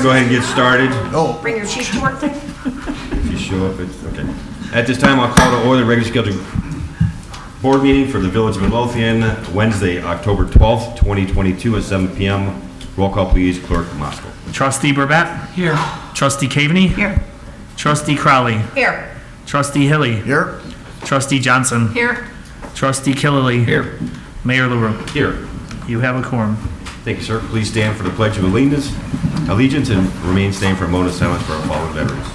go ahead and get started. Oh, Bring your sheet to work thing? If you show up, it's okay. At this time, I'll call to order the regular scheduled board meeting for the Village of Midlothian, Wednesday, October 12th, 2022 at 7 p.m. Roll call, please. Clerk Moscow. Trustee Burbett? Here. Trustee Caveney? Here. Trustee Crowley? Here. Trustee Hilly? here. Trustee Johnson? Here. Trustee Killily? Here. Mayor LaRue? Here. You have a quorum. Thank you, sir. Please stand for the Pledge of Allegiance and remain standing for a moment of silence for our fallen veterans.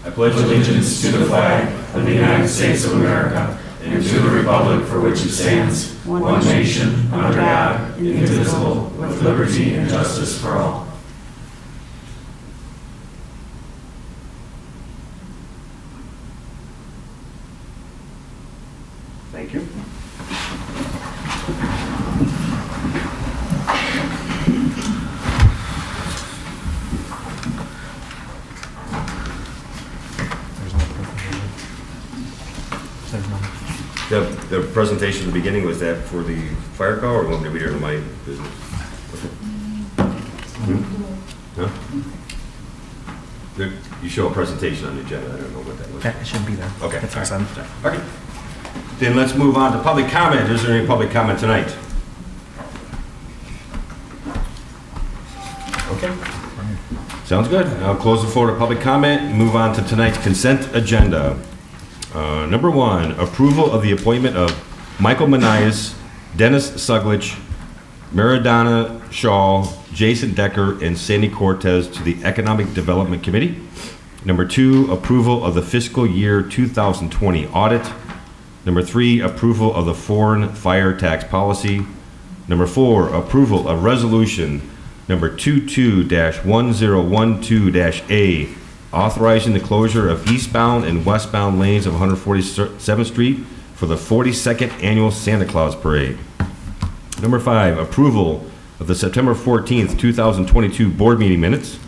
I pledge Allegiance to the flag of the United States of America and to the republic for which it stands, one nation, under God, indivisible, with liberty and justice for all. Thank you. The presentation at the beginning, was that for the fire call, or want me to read it in my business? Huh? You show a presentation on the agenda. I don't know what that was. That should be there. Okay. That's awesome. Okay. Then let's move on to public comment. Is there any public comment tonight? Okay. Sounds good. I'll close the floor to public comment and move on to tonight's consent agenda. Number one, approval of the appointment of Michael Manias, Dennis Suglich, Maradona Shaw, Jason Decker, and Sandy Cortez to the Economic Development Committee. Number two, approval of the fiscal year 2020 audit. Number three, approval of the foreign fire tax policy. Number four, approval of resolution number 22-1012-A, authorizing the closure of eastbound and westbound lanes of 147th Street for the 42nd Annual Santa Claus Parade. Number five, approval of the September 14th, 2022 board meeting minutes.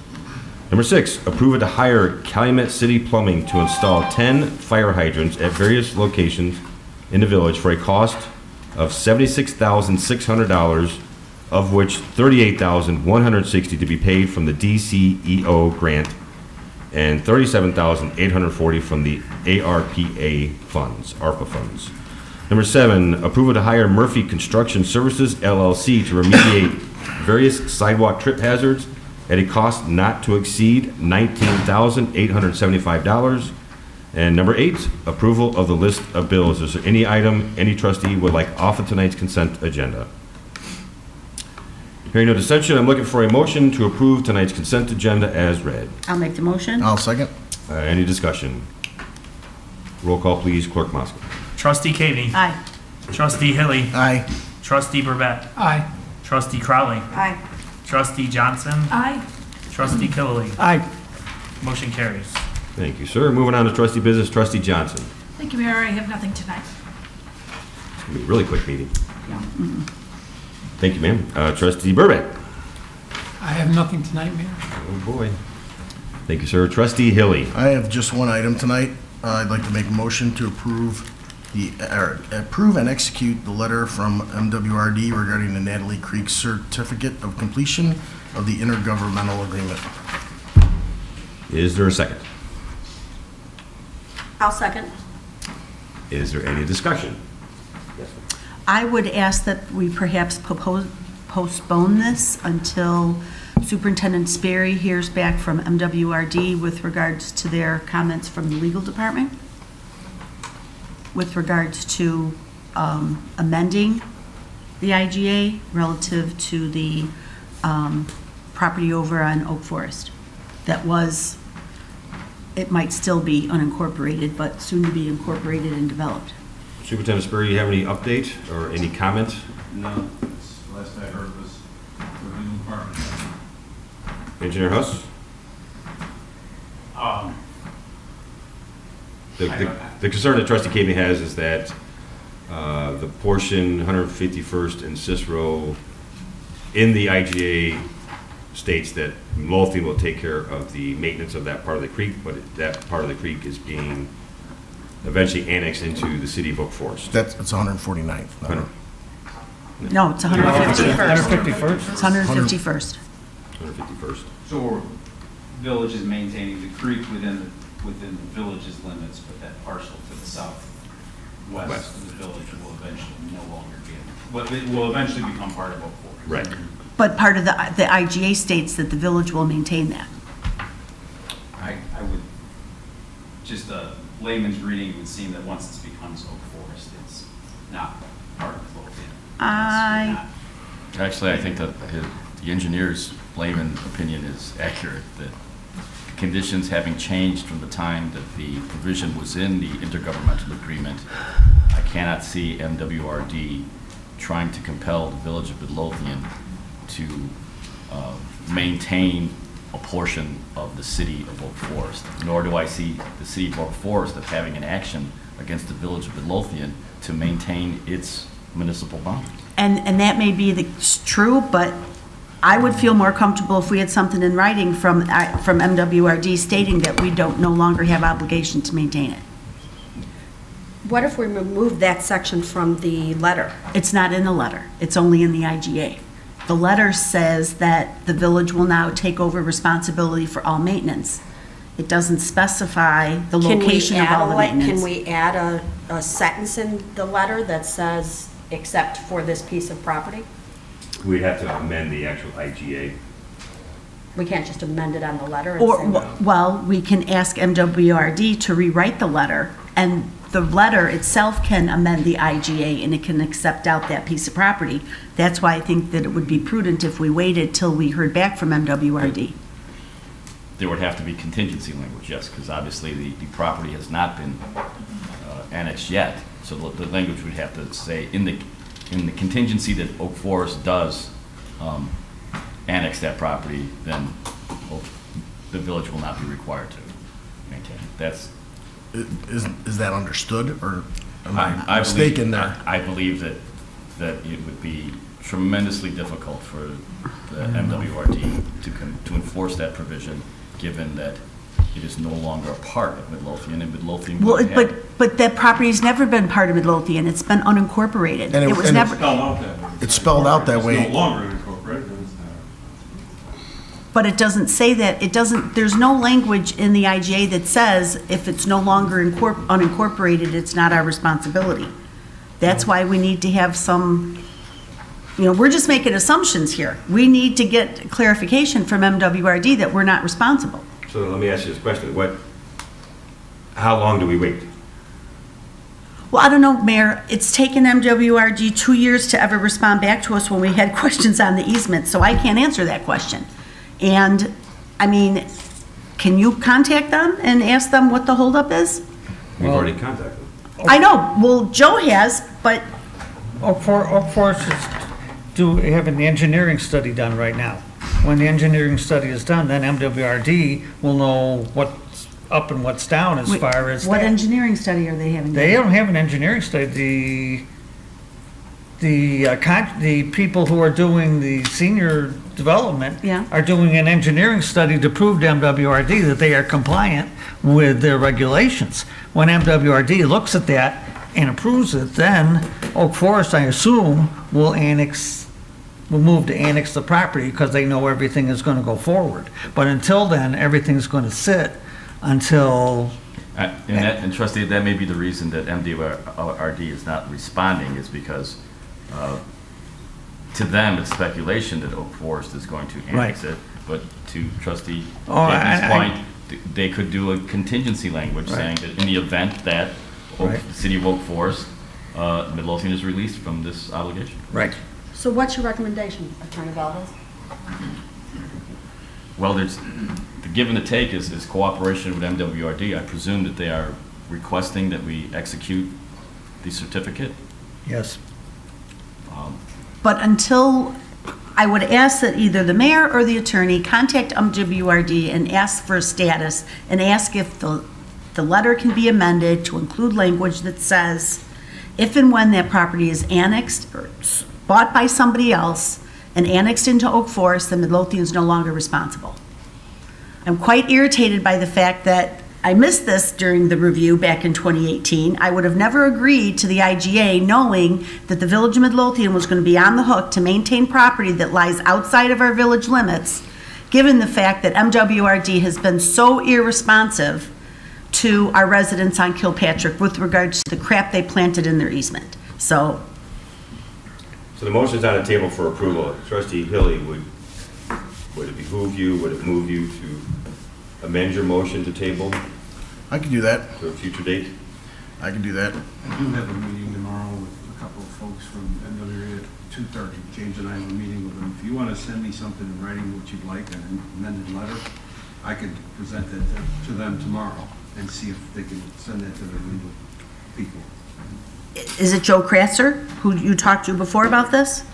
Number six, approval to hire Calumet City Plumbing to install 10 fire hydrants at various locations in the village for a cost of $76,600, of which $38,160 to be paid from the DCEO grant and $37,840 from the ARPA funds, ARPA funds. Number seven, approval to hire Murphy Construction Services LLC to remediate various sidewalk trip hazards at a cost not to exceed $19,875. And number eight, approval of the list of bills. Is there any item any trustee would like off of tonight's consent agenda? Hearing no dissension, I'm looking for a motion to approve tonight's consent agenda as read. I'll make the motion. I'll second. Any discussion? Roll call, please. Clerk Moscow. Trustee Caveney? Aye. Trustee Hilly? Aye. Trustee Burbett? Aye. Trustee Crowley? Aye. Trustee Johnson? Aye. Trustee Killily? Aye. Motion carries. Thank you, sir. Moving on to trustee business. Trustee Johnson. Thank you, Mayor. I have nothing tonight. It's going to be a really quick meeting. Thank you, ma'am. Trustee Burbett. I have nothing tonight, Mayor. Oh, boy. Thank you, sir. Trustee Hilly. I have just one item tonight. I'd like to make a motion to approve and execute the letter from MWRD regarding the Natalie Creek Certificate of Completion of the Intergovernmental Agreement. Is there a second? I'll second. Is there any discussion? I would ask that we perhaps postpone this until Superintendent Sperry hears back from MWRD with regards to their comments from the legal department, with regards to amending the IGA relative to the property over on Oak Forest. That was, it might still be unincorporated, but soon to be incorporated and developed. Superintendent Spurrier, you have any update or any comment? No, last I heard was the new department. Engineer Huss? The concern that Trustee Caveney has is that the portion 151st and Cicero in the IGA states that Midlothian will take care of the maintenance of that part of the creek, but that part of the creek is being eventually annexed into the city of Oak Forest. It's 149th. No, it's 151st. 151st. It's 151st. 151st. So village is maintaining the creek within the village's limits, but that parcel to the southwest of the village will eventually no longer be, well, it will eventually become part of Oak Forest. Right. But part of the IGA states that the village will maintain that. I would, just a layman's reading, it would seem that once this becomes Oak Forest, it's not part of Midlothian. Actually, I think that the engineer's layman opinion is accurate, that conditions having changed from the time that the provision was in the intergovernmental agreement, I cannot see MWRD trying to compel the village of Midlothian to maintain a portion of the city of Oak Forest, nor do I see the city of Oak Forest of having an action against the village of Midlothian to maintain its municipal boundaries. And that may be true, but I would feel more comfortable if we had something in writing from MWRD stating that we don't no longer have obligation to maintain it. What if we remove that section from the letter? It's not in the letter. It's only in the IGA. The letter says that the village will now take over responsibility for all maintenance. It doesn't specify the location of all the maintenance. Can we add a sentence in the letter that says, except for this piece of property? We'd have to amend the actual IGA. We can't just amend it on the letter and Or, say, well, we can ask MWRD to rewrite the letter, and the letter itself can amend the IGA, and it can accept out that piece of property. That's why I think that it would be prudent if we waited till we heard back from MWRD. There would have to be contingency language, yes, because obviously the property has not been annexed yet. So the language would have to say, in the contingency that Oak Forest does annex that property, then the village will not be required to maintain it. That's. Is that understood, or am I I mistaken there? I believe that it would be tremendously difficult for the MWRD to enforce that provision, given that it is no longer a part of Midlothian, and Midlothian Well, would have. but that property's never been part of Midlothian. It's been unincorporated. And It was and never, Spelled out that way. It's spelled out that way. It's no longer incorporated. but it doesn't say that. It doesn't, there's no language in the IGA that says if it's no longer unincorporated, it's not our responsibility. That's why we need to have some, we're just making assumptions here. We need to get clarification from MWRD that we're not responsible. So let me ask you this question. How long do we wait? Well, I don't know, Mayor. It's taken MWRD 2 years to ever respond back to us when we had questions on the easement, so I can't answer that question. And, I mean, can you contact them and ask them what the holdup is? We've already contacted them. I know, well, Joe has, but, Oak Forest is having the engineering study done right now. When the engineering study is done, then MWRD will know what's up and what's down as far as what that. engineering study are they having? They don't have an engineering study. The people who are doing the senior development Yeah. are doing an engineering study to prove to MWRD that they are compliant with their regulations. When MWRD looks at that and approves it, then Oak Forest, I assume, will move to annex the property because they know everything is going to go forward. But until then, everything's going to sit until. And trustee, that may be the reason that MWRD is not responding, is because to them, it's speculation that Oak Forest is going to annex it. But to trustee Davies' point, they could do a contingency language saying that in the event that the city of Oak Forest, Midlothian is released from this obligation. Right. so what's your recommendation, Attorney Valdez? Well, the give and the take is cooperation with MWRD. I presume that they are requesting that we execute the certificate. Yes. But until, I would ask that either the mayor or the attorney contact MWRD and ask for a status and ask if the letter can be amended to include language that says, if and when that property is annexed or bought by somebody else and annexed into Oak Forest, then Midlothian is no longer responsible. I'm quite irritated by the fact that I missed this during the review back in 2018. I would have never agreed to the IGA knowing that the Village of Midlothian was going to be on the hook to maintain property that lies outside of our village limits, given the fact that MWRD has been so irresponsive to our residents on Kilpatrick with regards to the crap they planted in their easement. So, So the motion's on the table for approval. Trustee Hilly, would it behoove you, would it move you to amend your motion to table I can do that. to a future date? I can do that. I do have a meeting tomorrow with a couple of folks from NWA at 2:30. James and I have a meeting with them. If you want to send me something in writing, what you'd like, an amended letter, I could present that to them tomorrow and see if they can send that to the legal people. is it Joe Krasser, who you talked to before about this?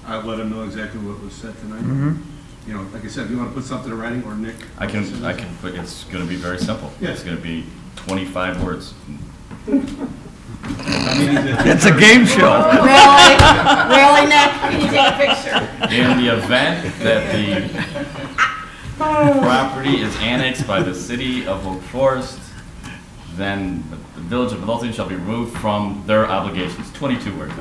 I'll let them know exactly what was said tonight. You know, like I said, if you want to put something in writing, or Nick. I can, but it's gonna be very simple. Yeah. It's gonna be 25 words. It's a game show. Really? Really, Nick? Can you take a picture? In the event that the property is annexed by the city of Oak Forest, then the Village of Midlothian shall be removed from their obligations. 22 words.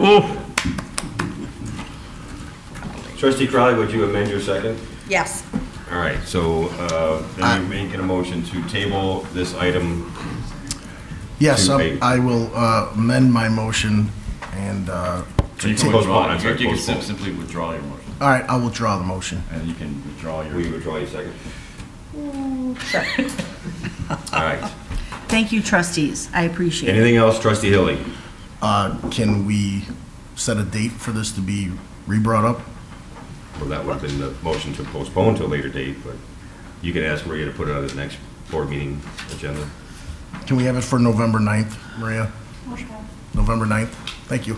Trustee Crowley, would you amend your second? Yes. All right, so then you're making a motion to table this item. Yes, To a- I will amend my motion and, So you to can ta- withdraw, I'm sorry, you can postpone. simply withdraw your motion, all right, I'll withdraw the motion. and you can withdraw your. Will you withdraw your second? All right. Thank you, trustees. I appreciate it. Anything else, Trustee Hilly? Can we set a date for this to be re-brought up? Well, that would have been the motion to postpone to a later date, but you can ask Maria to put it on the next board meeting agenda. Can we have it for November 9th, Maria? November 9th? Thank you.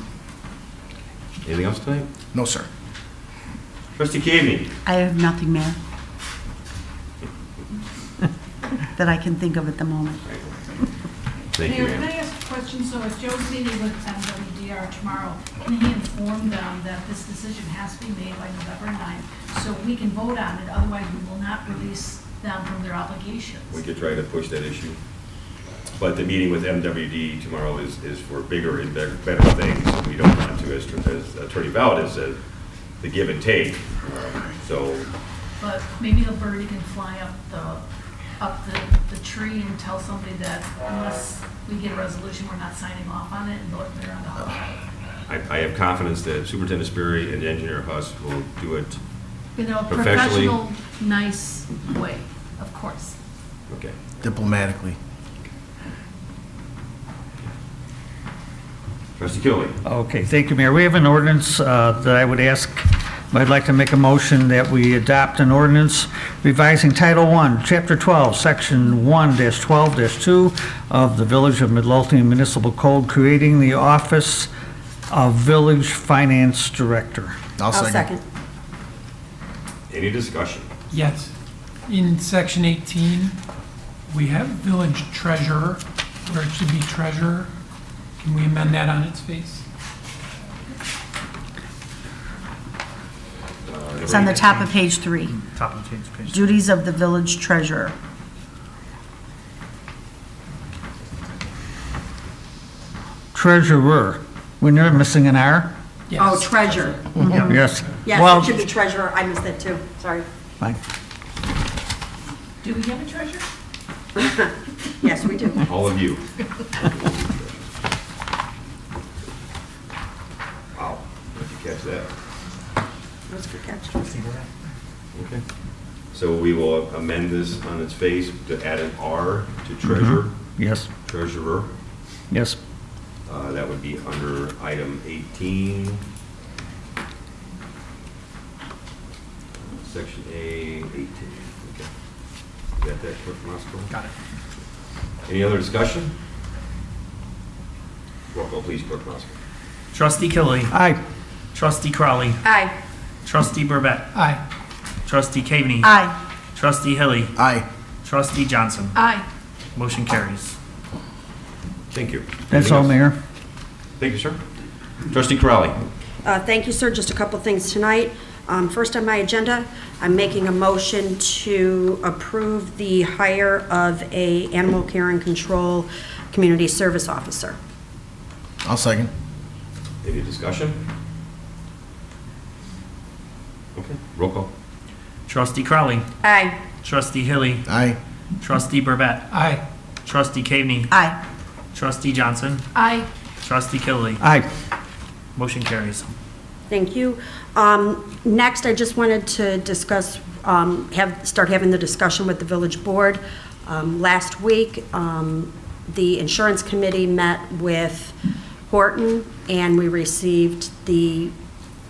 Anything else tonight? No, sir. Trustee Keavney? I have nothing, Mayor, that I can think of at the moment. Thank you, Mayor, can I ma'am. ask a question? So if Joe's meeting with MWDR tomorrow, can he inform them that this decision has to be made by November 9th so we can vote on it? Otherwise, we will not release them from their obligations. We could try to push that issue. But the meeting with MWD tomorrow is for bigger and better things. We don't want to, as Attorney Valdez said, the give and take. So, But maybe the birdie can fly up the tree and tell somebody that unless we get a resolution, we're not signing off on it, and they're on the hook. I have confidence that Superintendent Sperry and Engineer Huss will do it In a professionally. professional, nice way, of course. Okay. Diplomatically. Trustee Kiley? Okay, thank you, Mayor. We have an ordinance that I would ask, I'd like to make a motion that we adopt an ordinance revising Title I, Chapter 12, Section 1-12-2 of the Village of Midlothian Municipal Code, creating the Office of Village Finance Director. I'll second. Any discussion? Yes. In section 18, we have village treasurer, where it should be treasurer. Can we amend that on its face? It's on the top of page 3. Top of the page. Duties of the village treasurer. Treasurer. We're never missing an R? Yes. Oh, treasure. Yes. Yes, Well, it should be treasurer. I missed that too. Sorry. fine. Do we have a treasurer? Yes, we do. All of you. Wow, did you catch that? That's a good catch, Trustee. Okay. So we will amend this on its face to add an R to treasurer, Yes, treasurer. yes. That would be under item 18. Section A, 18. Okay. Got that, Clerk Mosco? Got it. Any other discussion? Roll call, please, Clerk Mosco. Trustee Killy. Aye. Trustee Crowley. Aye. Trustee Burbett. Aye. Trustee Keavney. Aye. Trustee Hilly. Aye. Trustee Johnson. Aye. Motion carries. Thank you. That's Anything all, else? Mayor. Thank you, sir. Trustee Crowley. Thank you, sir. Just a couple things tonight. First on my agenda, I'm making a motion to approve the hire of a animal care and control community service officer. I'll second. Any discussion? Okay, roll call. Trustee Crowley. Aye. Trustee Hilly. Aye. Trustee Burbette. Aye. Trustee Caveney. Aye. Trustee Johnson. Aye. Trustee Killy. Aye. Motion carries. Thank you. Next, I just wanted to discuss, start having the discussion with the village board. Last week, the insurance committee met with Horton, and we received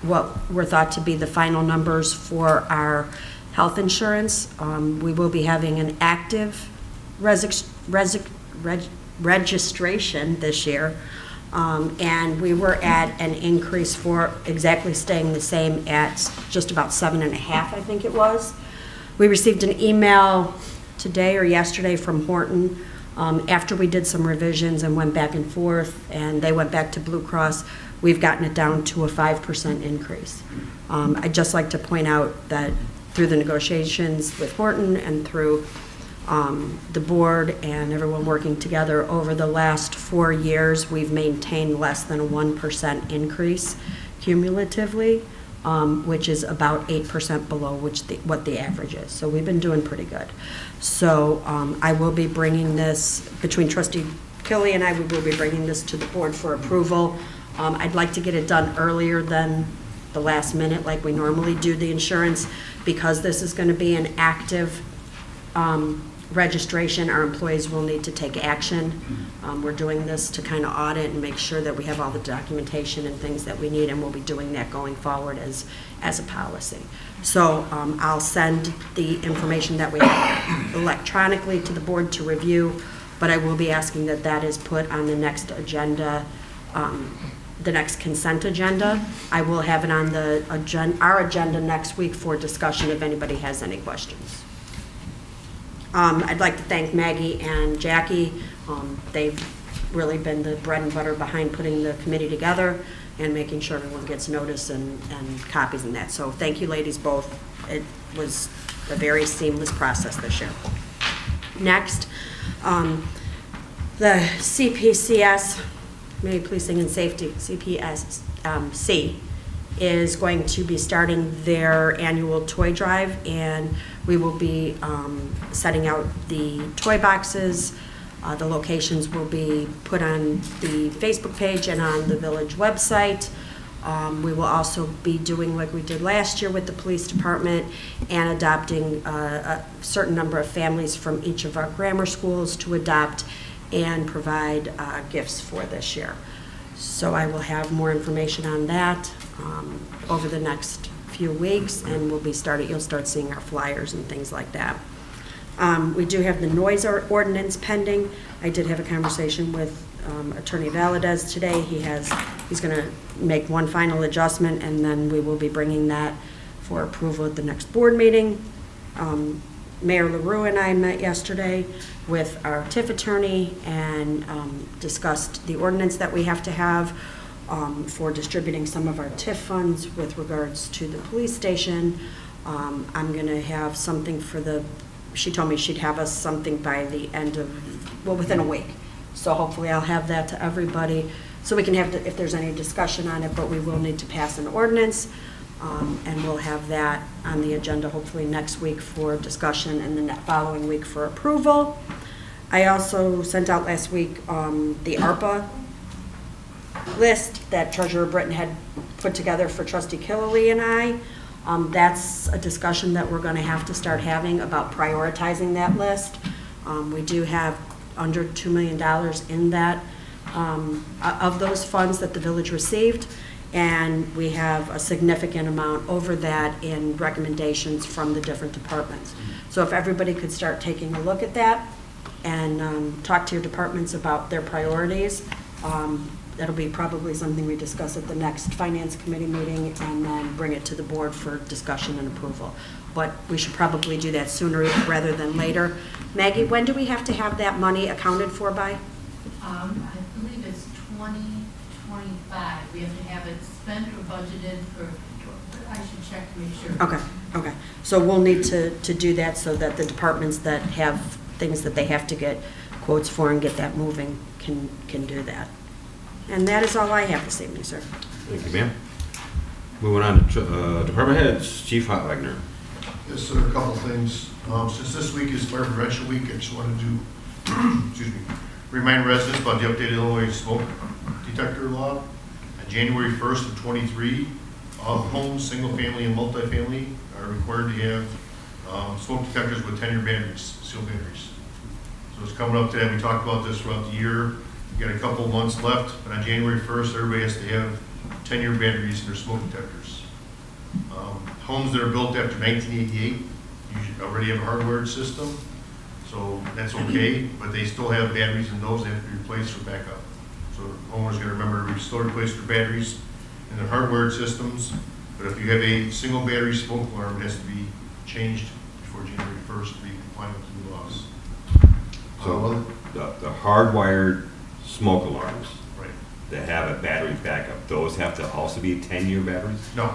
what were thought to be the final numbers for our health insurance. We will be having an active registration this year. And we were at an increase for exactly staying the same at just about 7.5, I think it was. We received an email today or yesterday from Horton after we did some revisions and went back and forth, and they went back to Blue Cross. We've gotten it down to a 5% increase. I'd just like to point out that through the negotiations with Horton and through the board and everyone working together over the last 4 years, we've maintained less than a 1% increase cumulatively, which is about 8% below what the average is. So we've been doing pretty good. So I will be bringing this, between Trustee Killy and I, we will be bringing this to the board for approval. I'd like to get it done earlier than the last minute like we normally do the insurance, because this is going to be an active registration. Our employees will need to take action. We're doing this to kind of audit and make sure that we have all the documentation and things that we need, and we'll be doing that going forward as a policy. So I'll send the information that we have electronically to the board to review, but I will be asking that that is put on the next agenda, the next consent agenda. I will have it on our agenda next week for discussion if anybody has any questions. I'd like to thank Maggie and Jackie. They've really been the bread and butter behind putting the committee together and making sure everyone gets notice and copies and that. So thank you, ladies, both. It was a very seamless process this year. Next, the CPCS, Community Policing and Safety, CPSC, is going to be starting their annual toy drive, and we will be setting out the toy boxes. The locations will be put on the Facebook page and on the village website. We will also be doing like we did last year with the police department and adopting a certain number of families from each of our grammar schools to adopt and provide gifts for this year. So I will have more information on that over the next few weeks, and you'll start seeing our flyers and things like that. We do have the noise ordinance pending. I did have a conversation with Attorney Valadez today. He's going to make one final adjustment, and then we will be bringing that for approval at the next board meeting. Mayor LaRue and I met yesterday with our TIF attorney and discussed the ordinance that we have to have for distributing some of our TIF funds with regards to the police station. I'm going to have something she told me she'd have us something by the end of, within a week. So hopefully I'll have that to everybody so we can have, if there's any discussion on it, but we will need to pass an ordinance. And we'll have that on the agenda hopefully next week for discussion and the following week for approval. I also sent out last week the ARPA list that Treasurer Britton had put together for Trustee Killaley and I. That's a discussion that we're going to have to start having about prioritizing that list. We do have under $2 million in that of those funds that the village received, and we have a significant amount over that in recommendations from the different departments. So if everybody could start taking a look at that and talk to your departments about their priorities, that'll be probably something we discuss at the next Finance Committee meeting and then bring it to the board for discussion and approval. But we should probably do that sooner rather than later. Maggie, when do we have to have that money accounted for by? I believe it's 2025. We have to have it spent or budgeted for, I should check to make sure. Okay, okay. So we'll need to do that so that the departments that have things that they have to get quotes for and get that moving can do that. And that is all I have this evening, sir. Thank you, ma'am. Moving on to department heads, Chief Hotwagner. Yes, sir, a couple things. Since this week is Fire Prevention Week, I just wanted to, excuse me, remind residents about the updated Illinois smoke detector law. On January 1st of '23, all homes, single-family and multifamily, are required to have smoke detectors with 10-year batteries, sealed batteries. So it's coming up to that. We talked about this throughout the year. We got a couple months left, but on January 1st, everybody has to have 10-year batteries in their smoke detectors. Homes that are built after 1988 usually already have a hardwired system, so that's okay, but they still have batteries in those. They have to be replaced for backup. So homeowners got to remember to still replace their batteries in their hardwired systems, but if you have a single battery smoke alarm, it has to be changed before January 1st to be compliant with the new laws. So the hardwired smoke alarms Right. that have a battery backup, those have to also be 10-year batteries? No.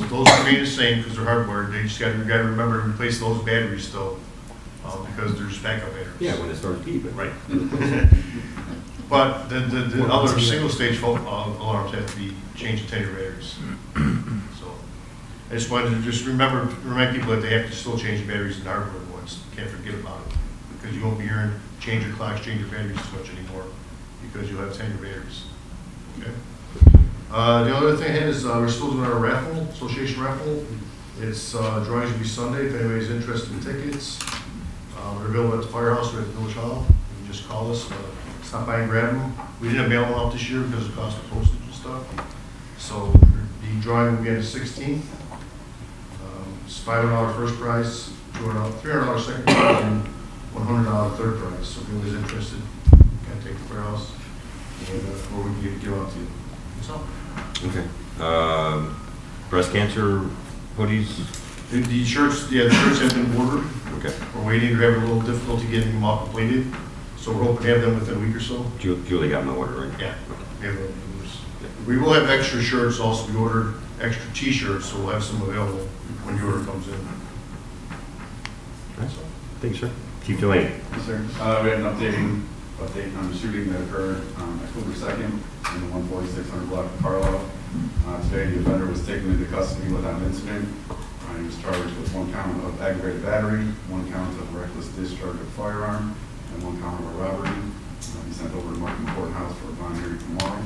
Those remain the same because they're hardwired. They just got to remember to replace those batteries still because there's backup batteries. Yeah, when it starts beeping. Right. But the other single-stage alarms have to be changed to 10-year batteries. So I just wanted to remind people that they have to still change the batteries in the hardwired ones. Can't forget about it because you won't be hearing change your clocks, change your batteries as much anymore because you'll have 10-year batteries. Okay. The other thing is we're still doing our raffle, association raffle. It's drawings will be Sunday. If anybody's interested in tickets, they're available at the firehouse or at the village hall. You can just call us, stop by and grab them. We didn't mail them out this year because of the cost of postage and stuff. So the drawing will be on the 16th. It's $500 first prize, $300 second prize, and $100 third prize. So if anybody's interested, can take the firehouse, or we can give out to you. That's all. Okay. Breast cancer hoodies? The shirts, the shirts have been ordered. Okay. We're waiting. We're having a little difficulty getting them all completed. So we're hoping to have them within a week or so. Julie got my order, right? Yeah. We will have extra shirts also. We ordered extra T-shirts, so we'll have some available when the order comes in. That's all. Thank you, sir. Chief Delaney. Yes, sir. We had an update on the shooting that occurred on October 2nd in the 14600 block of Carlisle. Today, the offender was taken into custody without incident. He was charged with 1 count of aggravated battery, 1 count of reckless discharge of firearm, and 1 count of a robbery. He's sent over to Markham Courthouse for a bond hearing tomorrow.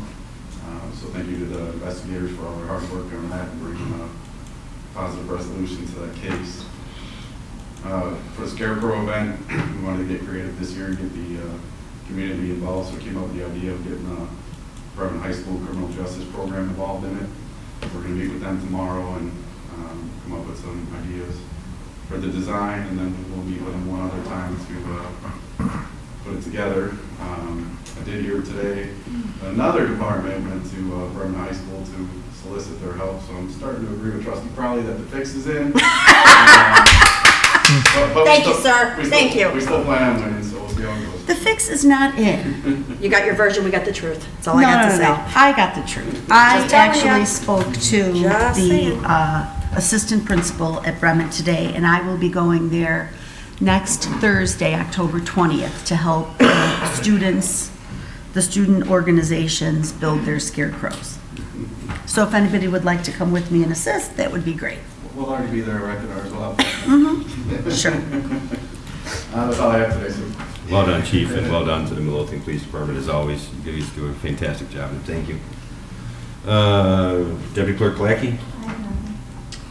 So thank you to the investigators for all their hard work on that and bringing a positive resolution to that case. For the Scarecrow event, we wanted to get creative this year and get the community involved, so we came up with the idea of getting the Bremen High School criminal justice program involved in it. We're going to meet with them tomorrow and come up with some ideas for the design, and then we'll meet with them one other time to put it together. I did hear today another department went to Bremen High School to solicit their help, so I'm starting to agree with Trustee Crowley that the fix is in. But Thank you, sir. Thank you. We still plan on winning, so we'll see how it goes. The fix is not in. You got your version, we got the truth. That's all I got to say. No. I got the truth. I Just telling ya. actually spoke to Just the saying. assistant principal at Bremen today, and I will be going there next Thursday, October 20th, to help students, the student organizations build their scarecrows. So if anybody would like to come with me and assist, that would be great. We'll already be there right at ours. We'll have Sure. that's all I have today, sir. Well done, Chief, and well done to the Midlothian Police Department, as always. You guys do a fantastic job, and thank you. Deputy Clerk Lackey?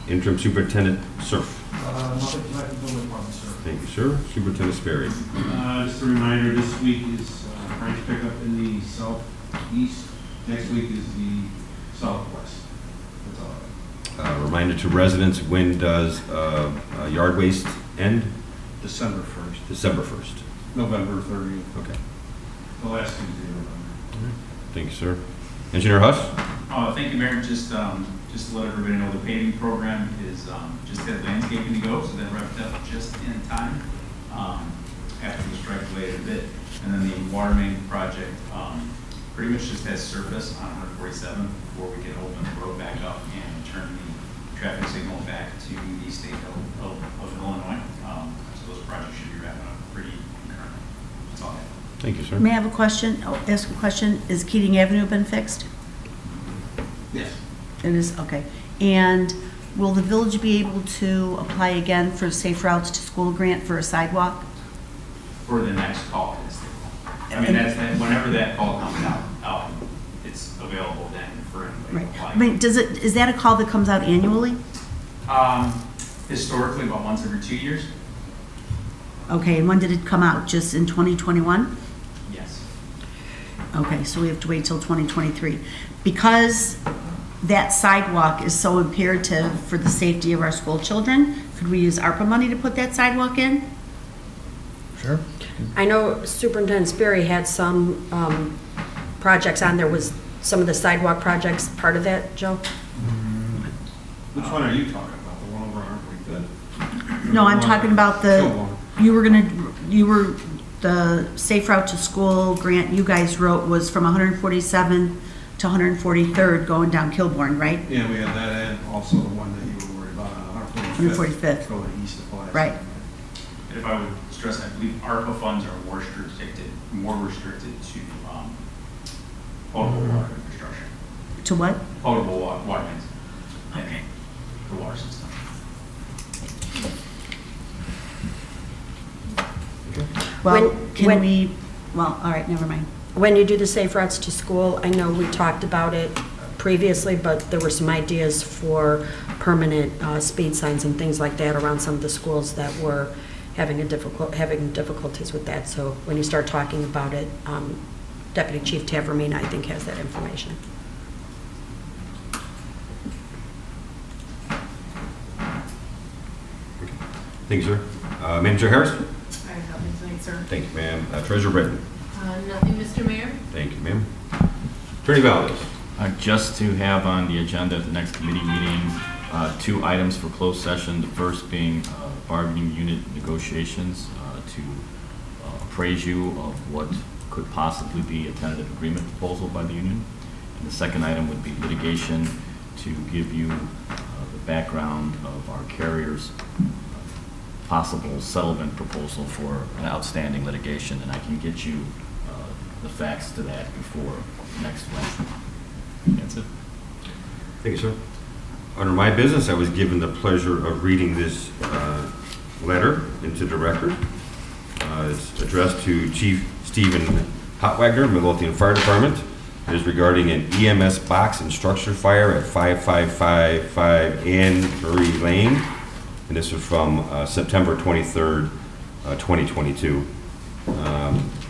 Interim Superintendent Surf. Nothing tonight in the building department, sir. Thank you, sir. Superintendent Sperry. Just a reminder, this week is branch pickup in the southeast. Next week is the southwest. That's all I have. Reminder to residents, when does yard waste end? December 1st. December 1st. November 30th. Okay. The last Tuesday of November. Thank you, sir. Engineer Huss? Thank you, Mayor. Just to let everybody know, the paving program is just had landscaping to go, so that wrapped up just in time after the strike delayed a bit. And then the water main project pretty much just has surface on 147 before we can open the road back up and turn the traffic signal back to the state of Illinois. So those projects should be wrapping up pretty concurrently. That's all I have. Thank you, sir. May I have a question, ask a question? Is Keating Avenue been fixed? Yes. It is, okay. And will the village be able to apply again for Safe Routes to School grant for a sidewalk? For the next call, is the call. I mean, whenever that call comes out, it's available then for anybody Right. to apply. I mean, is that a call that comes out annually? Historically, about once every 2 years. Okay, and when did it come out? Just in 2021? Yes. Okay, so we have to wait till 2023. Because that sidewalk is so imperative for the safety of our school children, could we use ARPA money to put that sidewalk in? Sure. I know Superintendent Sperry had some projects on there. Was some of the sidewalk projects part of that, Joe? Which one are you talking about? The one over on Armory? No, I'm talking about the Safe Route to School grant you guys wrote was from 147 to 143rd going down Kilbourne, right? Yeah, we had that and also the one that you were worried about on 145th. 145th. Going east of Pulaski. Right. And if I would stress, I believe ARPA funds are more restricted to potable water infrastructure, To what? potable water mains. Okay. The water system. Well, When- well, all right, never mind. When you do the Safe Routes to School, I know we talked about it previously, but there were some ideas for permanent speed signs and things like that around some of the schools that were having difficulties with that. So when you start talking about it, Deputy Chief Tavermina, I think, has that information. Thank you, sir. Manager Harris? I have nothing tonight, sir. Thank you, ma'am. Treasurer Britton? Nothing, Mr. Mayor. Thank you, ma'am. Attorney Valdez? Just to have on the agenda at the next committee meeting, 2 items for closed session. The first being bargaining unit negotiations to appraise you of what could possibly be a tentative agreement proposal by the union. And the second item would be litigation to give you the background of our carrier's possible settlement proposal for an outstanding litigation, and I can get you the facts to that before next Wednesday. That's it. Thank you, sir. Under my business, I was given the pleasure of reading this letter into the record. It's addressed to Chief Stephen Hotwagner, Midlothian Fire Department. It is regarding an EMS box and structure fire at 5555 Ann Murray Lane. And this is from September 23rd, 2022.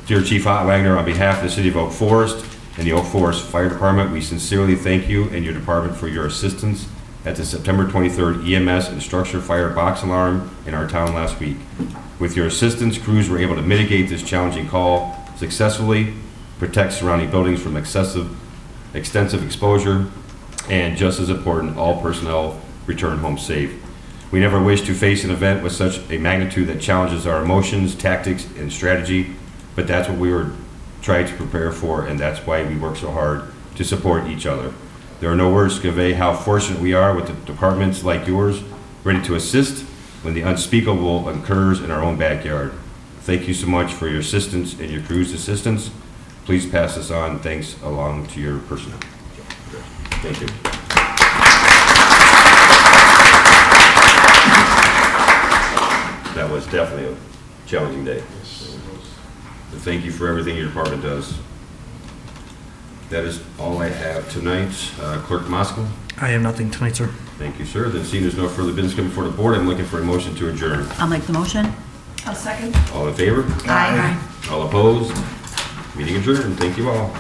Dear Chief Hotwagner, on behalf of the City of Oak Forest and the Oak Forest Fire Department, we sincerely thank you and your department for your assistance at the September 23rd EMS and structure fire box alarm in our town last week. With your assistance, crews were able to mitigate this challenging call successfully, protect surrounding buildings from extensive exposure, and just as important, all personnel return home safe. We never wish to face an event with such a magnitude that challenges our emotions, tactics, and strategy, but that's what we were trying to prepare for, and that's why we work so hard to support each other. There are no words to convey how fortunate we are with the departments like yours, ready to assist when the unspeakable occurs in our own backyard. Thank you so much for your assistance and your crew's assistance. Please pass this on. Thanks along to your personnel. Thank you. That was definitely a challenging day. So thank you for everything your department does. That is all I have tonight. Clerk Moskowitz? I have nothing tonight, sir. Thank you, sir. Then seeing there's no further business coming before the board, I'm looking for a motion to adjourn. I'll make the motion. I'll second. All in favor? Aye. All opposed? Meeting adjourned. Thank you all.